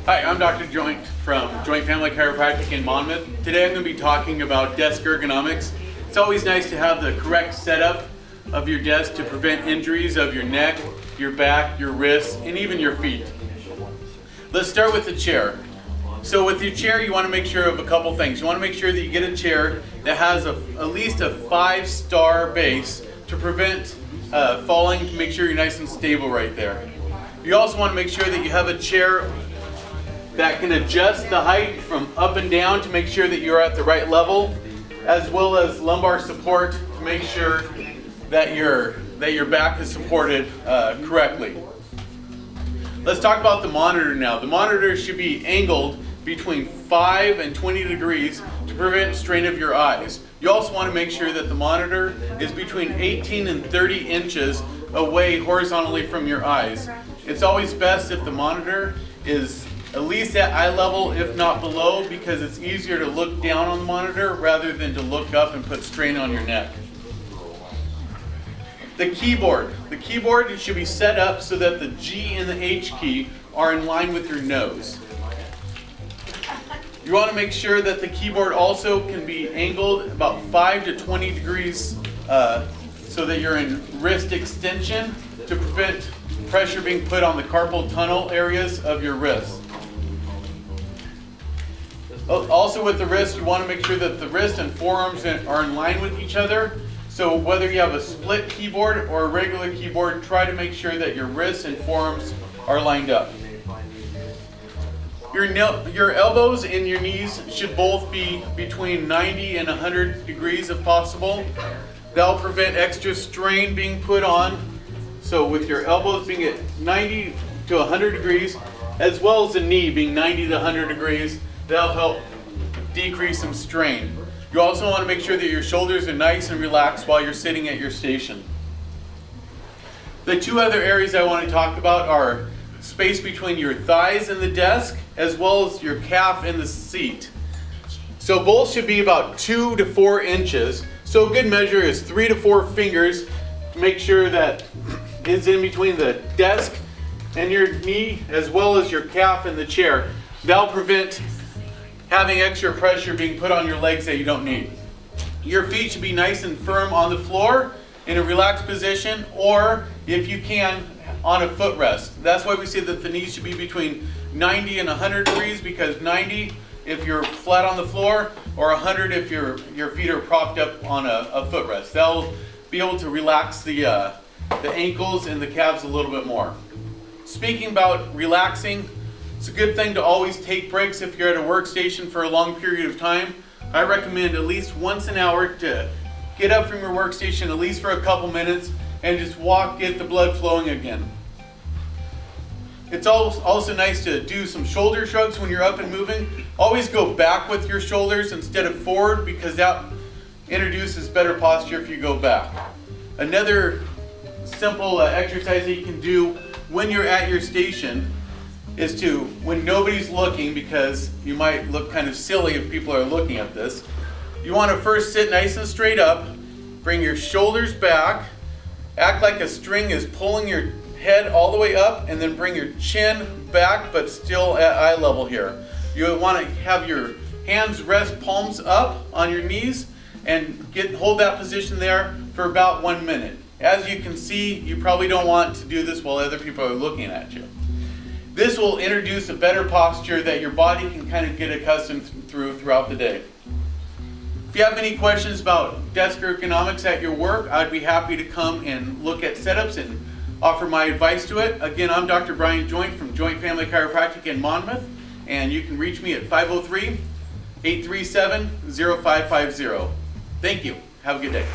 Hi, I'm Dr. Joynt from Joynt Family Chiropractic in Monmouth. Today I'm going to be talking about desk ergonomics. It's always nice to have the correct setup of your desk to prevent injuries of your neck, your back, your wrists, and even your feet. Let's start with the chair. So with your chair, you want to make sure of a couple things. You want to make sure that you get a chair that has at least a 5-star base to prevent falling, to make sure you're nice and stable right there. You also want to make sure that you have a chair that can adjust the height from up and down to make sure that you're at the right level, as well as lumbar support to make sure that your back is supported correctly. Let's talk about the monitor now. The monitor should be angled between 5 and 20 degrees to prevent strain of your eyes. You also want to make sure that the monitor is between 18 and 30 inches away horizontally from your eyes. It's always best if the monitor is at least at eye level, if not below, because it's easier to look down on the monitor rather than to look up and put strain on your neck. The keyboard should be set up so that the G and the H key are in line with your nose. You want to make sure that the keyboard also can be angled about 5 to 20 degrees so that you're in wrist extension to prevent pressure being put on the carpal tunnel areas of your wrist. Also with the wrist, you want to make sure that the wrist and forearms are in line with each other. So whether you have a split keyboard or a regular keyboard, try to make sure that your wrists and forearms are lined up. Your elbows and your knees should both be between 90 and 100 degrees if possible. That'll prevent extra strain being put on. So with your elbows being at 90 to 100 degrees, as well as the knee being 90 to 100 degrees, that'll help decrease some strain. You also want to make sure that your shoulders are nice and relaxed while you're sitting at your station. The two other areas I want to talk about are space between your thighs and the desk, as well as your calf and the seat. So both should be about 2 to 4 inches. So a good measure is 3 to 4 fingers to make sure that it's in between the desk and your knee, as well as your calf and the chair. That'll prevent having extra pressure being put on your legs that you don't need. Your feet should be nice and firm on the floor in a relaxed position, or if you can, on a footrest. That's why we say that the knees should be between 90 and 100 degrees, because 90 if you're flat on the floor, or 100 if your feet are propped up on a footrest. That'll be able to relax the ankles and the calves a little bit more. Speaking about relaxing, it's a good thing to always take breaks if you're at a workstation for a long period of time. I recommend at least once an hour to get up from your workstation at least for a couple minutes and just walk, get the blood flowing again. It's also nice to do some shoulder shrugs when you're up and moving. Always go back with your shoulders instead of forward, because that introduces better posture if you go back. Another simple exercise that you can do when you're at your station is to, when nobody's looking, because you might look kind of silly if people are looking at this, you want to first sit nice and straight up, bring your shoulders back, act like a string is pulling your head all the way up, and then bring your chin back but still at eye level here. You want to have your hands rest palms up on your knees and hold that position there for about 1 minute. As you can see, you probably don't want to do this while other people are looking at you. This will introduce a better posture that your body can kind of get accustomed throughout the day. If you have any questions about desk ergonomics at your work, I'd be happy to come and look at setups and offer my advice to it. Again, I'm Dr. Brian Joynt from Joynt Family Chiropractic in Monmouth, and you can reach me at 503-837-0550. Thank you. Have a good day.